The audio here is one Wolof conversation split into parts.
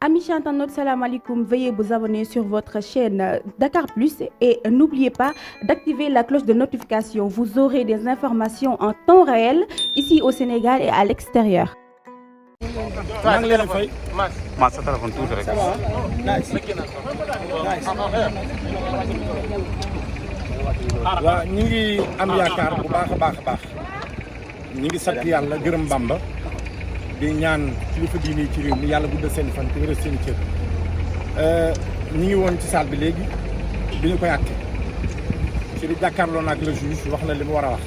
Amis internautes, salam alaikum. Veuillez vous abonner sur votre chaîne Dakar Plus et n'oubliez pas d'activer la cloche de notification. Vous aurez des informations en temps réel ici au Sénégal et à l'extérieur. maa ngi leen a fay. Mass sa téléphone tuuti rek. ça va. waaw ñu ngi am yaakaar bu baax a baax a baax ñu ngi sant yàlla gërëm Bamba di ñaan kilifa diine ci réew mi yàlla guddal seen fan te wéral seen cër. ñu ngi woon ci salle bi léegi bi ñu koy àtte ci di jàkkaarloo naag le juge wax na li mu war a wax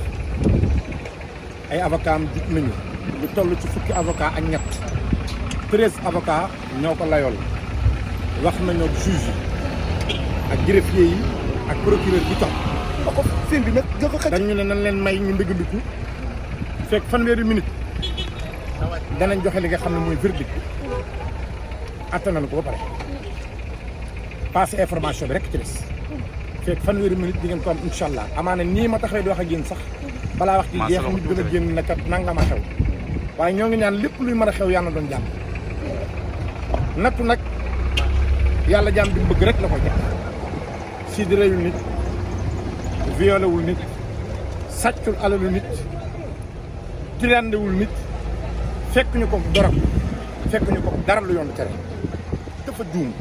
ay avocat am jug nañu lu toll ci fukki avocat ak ñett 13 avocats ñoo ko layool wax nañoo juge yi ak greffier yi ak procureur bi topp seen bi nag dañu ne nañ leen may ñu ndëggandiku fekk fanweeri minute danañ joxe li nga xam ne mooy verdict atte nañu ko ba pare passé information bi rek ci des fekk fanweeri minute di ngeen ko am incha allah amaana nii ma taxawee di wax ak yéen sax balaa wax ci jeex nit dina génn nakat nanga ma xew waaye ñoo ngi ñaan lépp luy mën a xew yàlla na doon jàmm nattu nag yàlla jàmm bi mu bëgg rek la ko jàpp si di reyul nit violé wul nit sàccul alalu nit tirandewul nit fekk ñu ko dorog fekk ñu ko dara lu yoon tere dafa juum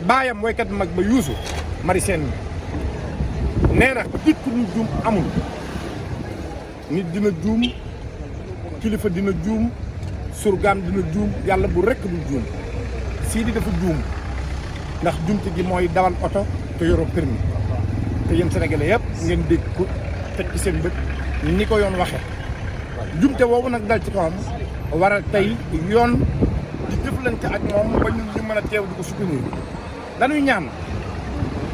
baayam woykat mag ba yuusu mari seen nee na nit ku dul juum amul nit dina juum kilifa dina juum surgaam dina juum yàlla bu rekk dul juum Sidi dafa juum ndax jumte gi mooy dawal oto te yoroo permis te yéen Sénégalais yëpp ngeen dégg ko teg ci seen bët ni ko yoon waxe jumte woowu nag dal ci kawam waral tey yoon di jëflante ak moom ba ñu mën a teew di ko soutenir dañuy ñaan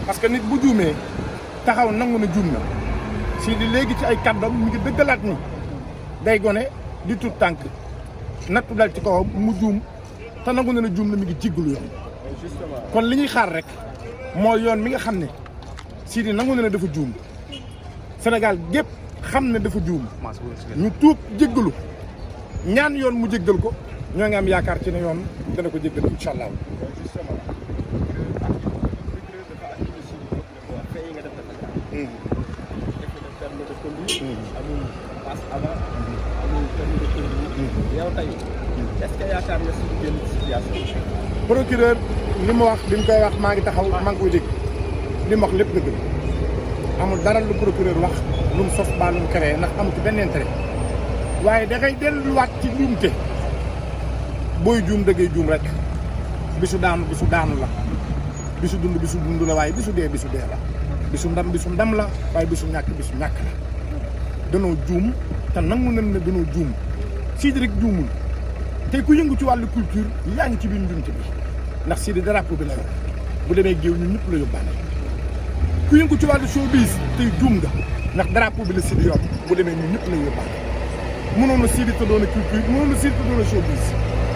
parce que nit bu juumee taxaw nangu na juum na Sidi léegi ci ay kàddoom mi ngi dëggalaat ni day gone di tuut tànk nattu dal ci kawam mu juum te nangu na juum na mi ngi jéggalu yoon kon li ñuy xaar rek mooy yoon mi nga xam ne Sidi nangu na dafa juum Sénégal gépp xam ne dafa juum ñu tuub jéggalu ñaan yoon mu jéggal ko ñoo ngi am yaakaar ci ne yoon dana ko jéggal incha allah. yow tey est-ce que yaakaar nga si génn situation. procureur li mu wax bi mu koy wax maa ngi taxaw maa ngi koy dégg li mu wax lépp dëgg la amul dara lu procureur wax lu mu sos ba lu mu créé ndax amu ci benn intérêt waaye da ngay delluwaat ci juumte booy juum da ngay juum rek bisu daanu la bisu dund la waaye bisu dee la bisu ndam la waaye bisu ñàkk la danoo juum te nangu nañ ne danoo juum Sidi rek juumul tey ku yëngu ci wàllu culture yaa ngi ci biir njumte bi ndax Sidi drapeau bi la yor bu demee géew ñun ñëpp la yóbbaale ku yëngu ci wàllu showbiz tey juum nga ndax drapeau bi la Sidi yor bu demee ñun ñëpp la yóbbaale mënoon na Sidi te doon culture mënoon na Sidi te doon showbiz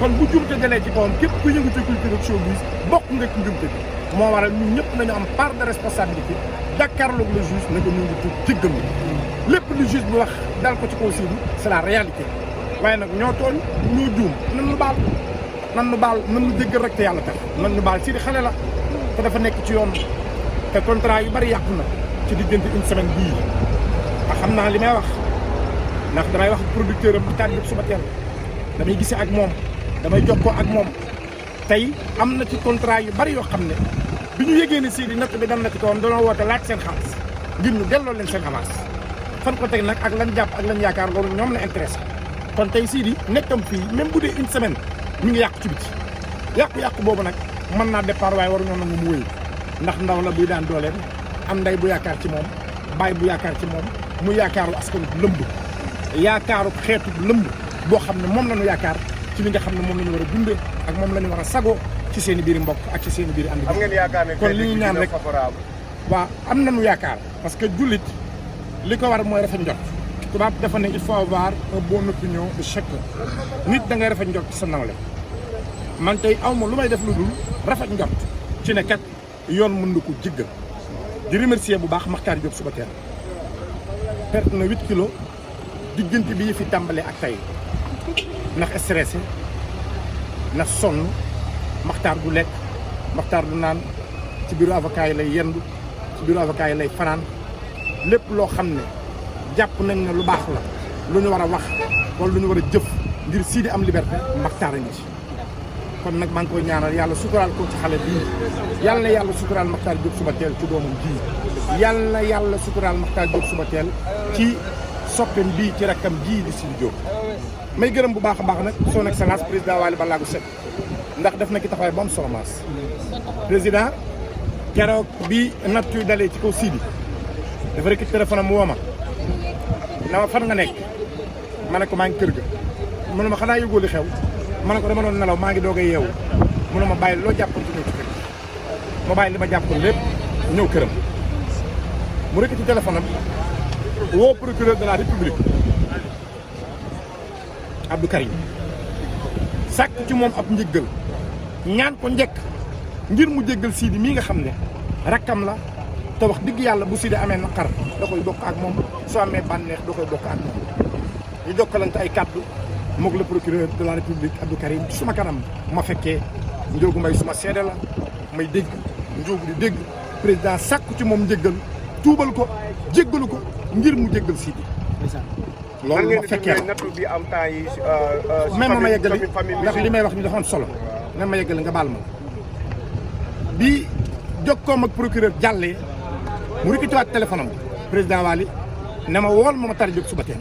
kon bu jumte dalee ci kawam képp ku yëngu ci culture ak showbiz bokk nga ci njumte bi moo waral ñun ñëpp nañu am part de responsabilité jàkkaarloog le juge ne ko ñu ngi tudd jéggal lépp lu juge bi wax dal ko ci kaw Sidi c'est la réalité waaye nag ñoo tooñ ñoo juum nan nu baal nan nu jéggal rek te yàlla tax nan nu baal Sidi xale la te dafa nekk ci yoon te contrat yu bari yàqu na ci diggante une semaine bii te xam naa li may wax ndax damay wax producteur am taat yëpp suba teel damay gisee ak moom damay jokkoo ak moom tey am na ci contrat yu bari yoo xam ne bi ñu yëgee ne Sidi natt bi dal na ci kawam danoo woote laaj seen xaalis ngir ñu delloo leen seen avance fan ko teg nag ak lan jàpp ak lan yaakaar loolu ñoom la intéressé kon tey Sidi nekkam fii même bu dee une semaine mi ngi yàqu ci biti yàqu boobu nag mën naa départ waaye waruñoo nangu mu wéy ndax ndaw la buy daan dooleem am ndey bu yaakaar ci moom baay bu yaakaar ci moom mu yaakaaru askan bu lëmb yaakaaru xeetu lëmb boo xam ne moom la ñu yaakaar ci li nga xam ne moom la ñu war a dundee ak moom la ñu war a sagoo ci seen i biir mbokk ak ci seen i biir ànd. am ngeen yaakaar ne kon li ñu ñaan rek waaw am nañu yaakaar parce que jullit li ko war mooy rafet njort tubaab dafa ne il faut avoir une bonne opinion de chacun nit da ngay rafet njort ci sa nawle man tey aw ma lu may def lu dul rafet njort ci ne kat yoon mën na ko jéggal di remercier bu baax Makhtar Diop suba teel perte na 8 kilos diggante bi fi tàmbalee ak tey ndax stressé ndax sonn Makhtar du lekk Makhtar du naan ci bureau avocat yi lay yendu ci bureau avocat yi lay fanaan lépp loo xam ne jàpp nañ ne lu baax la lu ñu war a wax wala lu ñu war a jëf ngir Sidy am liberté Makhtar a ngi ci kon nag maa ngi koy ñaanal yàlla suturaal ko ci xale bii yàlla na yàlla suturaal Makhtar Diop Soubatel ci doomam ji yàlla na yàlla suturaal Makhtar Diop Soubatel ci soppeem bii ci rakkam ji di Sidy Diop may gërëm bu baax a baax nag son excellence président Waly Ballago Seck ndax def na ki taxawaay bu am solo maas président keroog bi nattu dalee ci kaw Sidy dafa rekk téléphone am woo ma na ma fan nga nekk ma ne ko maa ngi kër ga mu ne ma xanaa yëgoo li xew ma ne ko dama doon nelaw maa ngi doog a yeewu mu ne ma bàyyi loo jàppoon ci ñëw ci kër ma bàyyi li ma jàppoon lépp ñëw këram mu rekk ci téléphone am woo procureur de la république Abdou Karim sàkk ci moom ab njëggal ñaan ko njëkk ngir mu jéggal Sidy mii nga xam ne rakkam la te wax digg yàlla bu Sidy amee naqar da koy bokk ak moom soo amee bànneex da koy bokk ak moom ñu jokkalante ay kàddu moog le procureur de la république Abdou Karim ci suma kanam ma fekkee Ndiogou Mbaye suma seede la may dégg Ndiogou di dégg président sàkku ci moom njëggal tuubal ko jéggalu ko ngir mu jéggal Sidy loolu ma fekkee la nattu bi am temps yi même ma yeggali ndax li may wax ni dafa am solo même ma yeggali nga baal ma bi jokkoom ak procureur jàllee mu rikkitiwaat téléphone am président Waly ne ma wool ma Makhtar Diop Soubatel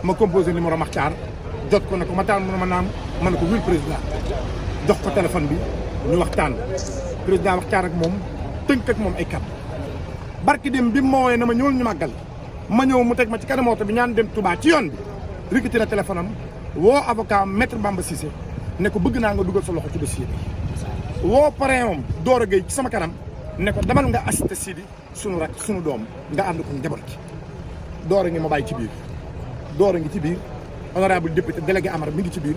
ma composé numéro Makhtar jot ko ne ko Makhtar mu ne ma naam ma ne ko wil président jox ko téléphone bi ñu waxtaan président waxtaan ak moom tënk ak moom ay kàddu barki dem bi mu ma wooyee na ma ñëwul ñu màggal ma ñëw mu teg ma ci kanam oto bi ñaan dem Touba ci yoon bi rikkiti na téléphone am woo avocat maître Bamba Cissé ne ko bëgg naa nga dugal sa loxo ci dossier bi woo parrain am Doro Gueye ci sama kanam ne ko demal nga assisté Sidy sunu rak sunu doom nga ànd ko njaboot gi Doro ngi ma bàyyi ci biir Doro ngi ci biir honorable député délégué Amar mi ngi ci biir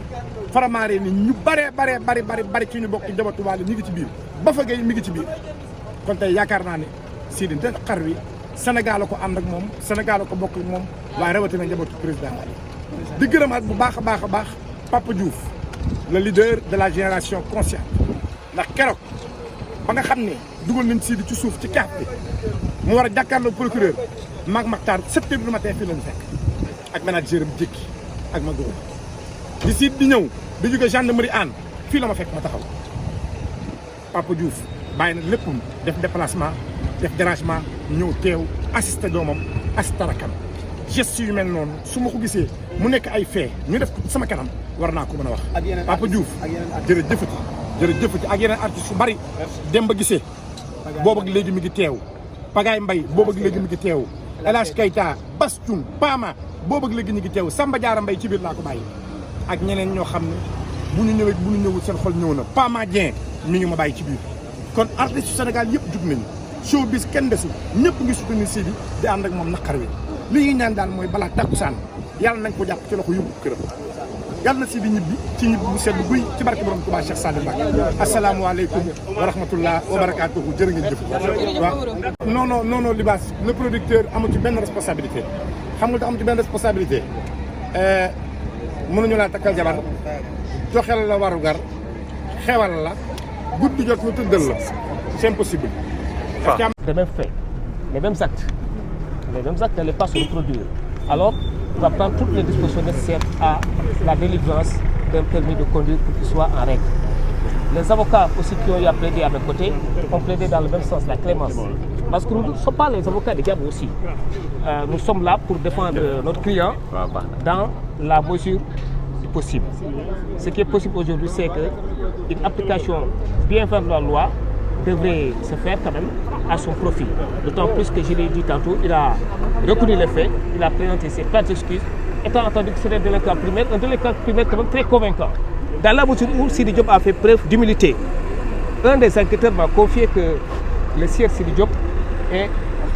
faramaaree ni ñu bari ci ñu bokk ci njabootu Waly mi ngi ci biir Bafa Gueye mi ngi ci biir kon tey yaakaar naa ne Sidy te xar wi Sénégal la ko ànd ak moom Sénégal la ko bokk ak moom waaye rawatina njabootu président Waly di gërëmaat bu baax a baax Papa Diouf le leader de la génération consciente ndax keroog ba nga xam ne dugal nañ Sidy ci suuf ci kaaf bi mu war a jàkkaarloo procureur maag Makhtar 7 heures du matin fii la ñu fekk ak manager am jékki ak ma góor di Sidy di ñëw di jóge gendarmerie Hann fii la ma fekk ma taxaw Papa Diouf bàyyi na léppam def déplacement def dérangement ñëw teew assisté doomam assisté rakam geste yu mel noonu su ma ko gisee mu nekk ay fee ñu def ko sama kanam war naa ko mën a wax Papa Diouf jërëjëfati ak yeneen artistes yu bari dem ba gisee boobu ak léegi mi ngi teew Pagaye Mbaye boobu ak léegi mi ngi teew El Hadj Keita Bass Thioung Pama boobu ak léegi ñu ngi teew Samba Diarra Mbaye ci biir laa ko bàyyi ak ñeneen ñoo xam ne bu ñu ñëwee bu ñu ñëwul seen xol ñëw na Pama Dieng mi ngi ma bàyyi ci biir kon artistes yu Sénégal yëpp jug nañu showbiz kenn desul ñëpp ngi soutenir Sidy di ànd ak moom naqar wi li ñuy ñaan daal mooy balaa takkusaan yàlla nañ ko jàpp ci loxo yóbbu këram yàlla na Sidy ñibbi ci ñibbi bu sedd guy ci barke borom Touba Cheikh Saliou Mbacké asalaamualeykum wa rahmatullah wa barakatuhu jërë ngeen jëf waaw non Libaas le producteur amu ci benn responsabilité xam nga tax amu ci benn responsabilité mënuñu laa takkal jabar joxel la warugar xewal la guddi jot ñu tëddal la c'est impossible. Les mêmes faits, les mêmes actes n'allaient pas se reproduire. Alors, on va prendre toutes les dispositions nécessaires à la délivrance d'un permis de conduire pour qu'il soit en règle. Les avocats aussi qui ont eu à plaider à mes côtés ont plaidé dans le même sens, la clémence. Parce que nous ne sommes pas les avocats des diables aussi. Nous sommes là pour défendre notre client dans la mesure du possible. Ce qui est possible aujourd'hui, c'est qu'une application bien faite de la loi devrait se faire quand même à son profit. D'autant plus que je l'ai dit tantôt, il a reconnu les faits, il a présenté ses plates excuses, étant entendu que c'est un délinquant primaire quand même très convaincant. Dans la mesure où Sidy Diop a fait preuve d'humilité. Un des enquêteurs m'a confié que le sieur Sidy Diop est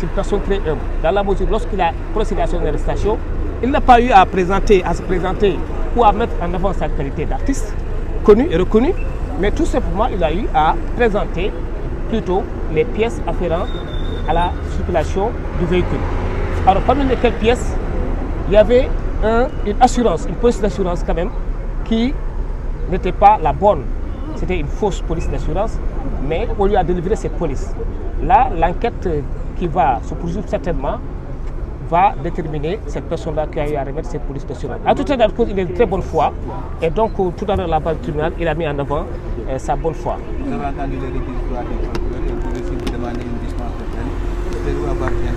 une personne très humble. Dans la mesure, lorsqu'il a procédé à son arrestation, il n'a pas eu à se présenter ou à mettre en avant sa qualité d'artiste, connu et reconnu, mais tout simplement il a eu à présenter plutôt les pièces afférentes à la circulation du véhicule. Alors parmi lesquelles pièces, il y avait une assurance, une police d'assurance quand même, qui n'était pas la bonne. c'était une fausse police d'assurance, mais on lui a délivré cette police. Là, l'enquête qui va se poursuivre certainement va déterminer cette personne-là qui a eu à remettre cette police d'assurance. En tout état de cause, il est de très bonne foi, et donc tout à l'heure, la barre du tribunal, il a mis en avant sa bonne foi. Vous avez entendu les réquisitoires des procureurs et vous aussi demander une dispense de peine. Pouvez-vous avoir bien?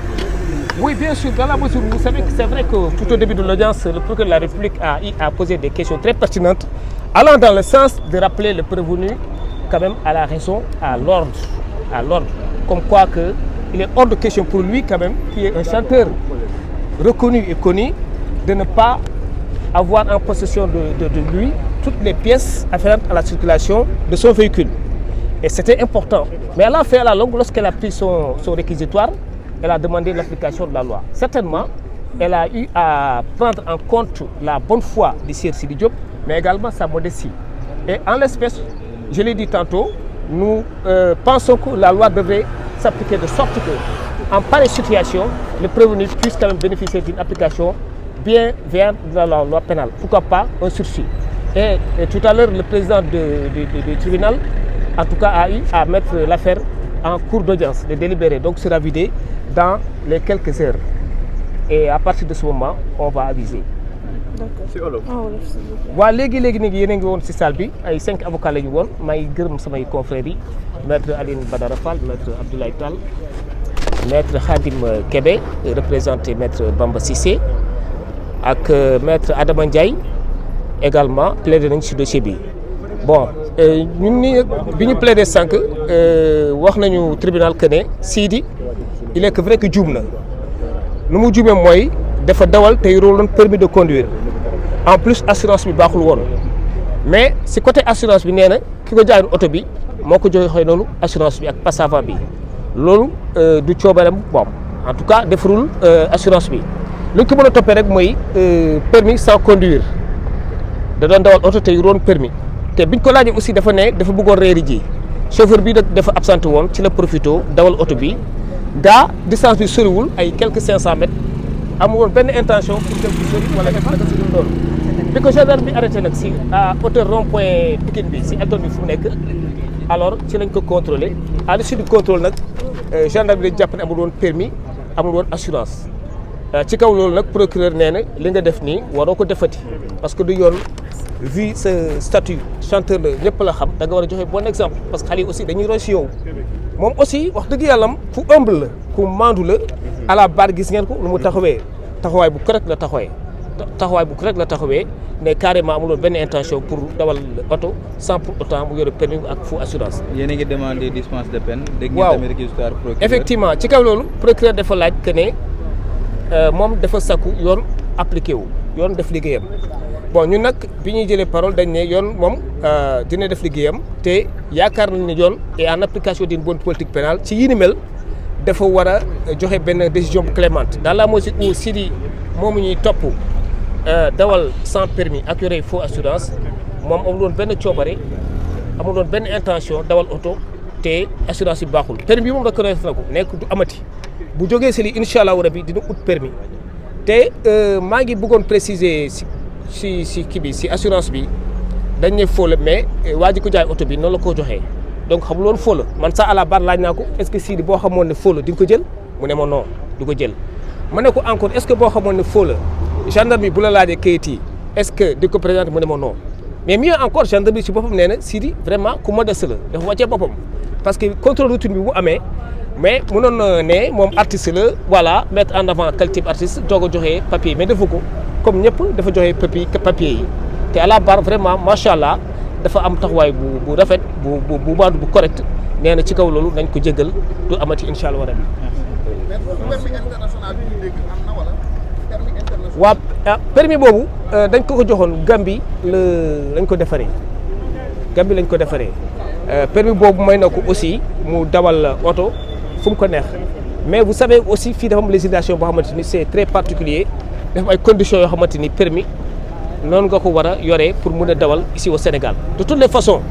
Oui, bien sûr, dans la mesure où vous savez que c'est vrai que tout au début de l'audience, le procureur de la République a posé des questions très pertinentes, allant dans le sens de rappeler le prévenu quand même à la raison, à l'ordre, comme quoi que il est hors de question pour lui quand même, qui est un chanteur reconnu et connu, de ne pas avoir en possession de lui toutes les pièces afférentes à la circulation de son véhicule. Et c'était important. Mais elle a fait à la longue, lorsqu'elle a pris son réquisitoire, elle a demandé l'application de la loi. Certainement, elle a eu à prendre en compte la bonne foi du Sieur Sidi Diop, mais également sa modestie. Et en l'espèce, je l'ai dit tantôt, nous pensons que la loi devrait s'appliquer de sorte que, en pareille situation, le prévenu puisse quand même bénéficier d'une application bien vers la loi pénale. Pourquoi pas un sursis. Et tout à l'heure, le président du tribunal, en tout cas, a eu à mettre l'affaire en cours d'audience, de délibéré, donc sera vidé dans les quelques heures. Et à partir de ce moment, on va aviser. D'accord. waaw léegi yéen a ngi woon ci salle bi ay 5 avocats la ñu woon may gërëm samay confrères yi maître Aline Badara Fall, maître Abdoulaye Tall, maître Khadim Kébé représenté maître Bamba Cissé ak maître Adama Ndiaye également plaidé nañ ci dossier bi. Bon ñun ni bi ñu plaidé sànq wax nañu tribunal que ne Sidi il est que vrai que juum na nu mu juumee mooy dafa dawal te yorul permis de conduire en plus assurance bi baaxul woon mais si côté assurance bi nee na ki ko jaayoon oto bi moo ko joxe noonu assurance bi ak passe avant bi loolu du coobareem bon en tout cas defarul assurance bi lu ñu ko mën a toppee rek mooy permis sans conduire da doon dawal oto te yorul permis te biñ ko laajee aussi dafa ne dafa bëggoon réeri ji chauffeur bi dafa absenté woon ci la profito dawal oto bi gaa distance bi soriwul ay quelques 500 mètres. amul woon benn intention pour dem ci sori wala def naka si dul loolu bi ko gendarme bi arrêté nag si à hauteur rond-point Pikine bi si Elton bi fu mu nekk alors ci lañ ko contrôlé à l'issue du contrôle nag gendarme bi dañ jàpp ne amul woon permis amul woon assurance ci kaw loolu nag procureur nee na li nga def nii waroo ko defati parce que du yoon vu sa statut chanteur la ñëpp la xam da nga war a joxe bon exemple parce que xale yi aussi dañuy roy si yow moom aussi wax dëgg yàllam ku humble la ku maandu la à la barre gis ngeen ko lu mu taxawee taxawaay bu correct la taxawee mais carrément amuloon benn intention pour dawal oto sans pour autant mu yore permis ak faux assurance. yéen a ngi demandé dispense de peine. dégg waaw ngeen tamit réquisitoire procureur. effectivement ci kaw loolu procureur dafa laaj que ne moom dafa sakku yoon appliqué wu yoon def liggéeyam bon ñun nag bi ñuy jëlee parole dañ ne yoon moom dina def liggéeyam te yaakaar nañ ne yoon et en application d'une bonne politique pénale ci yi ni mel. dafa war a joxe benn décision bu clémente dans la mesure où Sidi moomu ñuy topp dawal sans permis ak yore faux assurance moom amul woon benn coobare amul woon benn intention dawal oto te assurance bi baaxul permis bi moom reconnaître na ko nekk du amati bu jógee si li incha allah rabi dina ut permis te maa ngi bëggoon préciser si kii bi si assurance bi dañ ne faux la mais waa ji ko jaay oto bi noonu la ko joxee. donc xamul woon faux la man sax à la barre laaj naa ko est-ce que Sidi boo xamoon ne faux la di nga ko jël mu ne ma non du ko jël ma ne ko encore est-ce que boo xamoon ne faux la gendarme bi bu la laajee kayit yi est-ce que di ko présenter mu ne ma non mais mieux encore gendarme bi si boppam nee na Sidi vraiment ku modeste la dafa wàccee boppam parce que contrôle routine bi bu amee mais mënoon na ne moom artiste la voilà mettre en avant quel type artiste doog a joxe papier mais defu ko comme ñëpp dafa joxe papier yi te à la barre vraiment macha allah. dafa am taxawaay bu rafet bu maandu bu correct nee na ci kaw loolu nañ ko jégal du amati incha allah rabi. waaw permis boobu dañ ko joxoon Gambie lañ ko defaree permis boobu may na ko aussi mu dawal oto fu mu ko neex mais vous savez aussi fii dafa am législation boo xamante ni c'est très particulier dafa am ay conditions yoo xamante ni permis noonu nga ko war a yoree pour mën a dawal ici au Sénégal de toutes les façons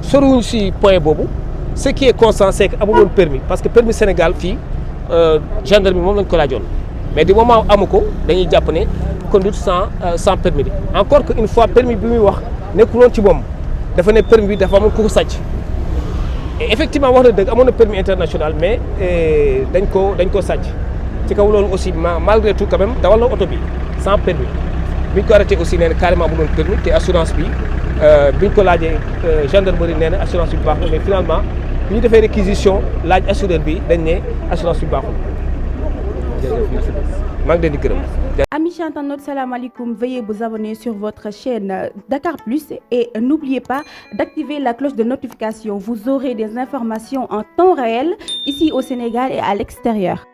soriwuñ si point boobu ce qui est constant c'est que amul woon permis parce que permis Sénégal fii gendarmerie moom lañ ko laajoon mais du moment amu ko dañuy jàpp ne conduite sans permis bi encore que une fois permis bi muy wax nekkul woon ci moom dafa ne permis bi dafa amoon ku ko sàcc et effectivement wax na dëgg amoon na permis international mais dañ ko sàcc ci kaw loolu aussi malgré tout quand même dawal na oto bi sans permis bi ñu ko arrêté aussi nee na carrément bu doon permis te assurance bi bi ñu ko laajee gendarmerie nee na assurance bi baax na mais finalement bi ñu defee réquisition laaj assureur bi dañ ne assurance bi baaxul. maa ngi leen di gërëm. Amis internautes, salam alaikum. Veuillez vous abonner sur votre chaîne Dakar Plus et n'oubliez pas d'activer la cloche de notification. Vous aurez des informations en temps réel ici au Sénégal et à l'extérieur.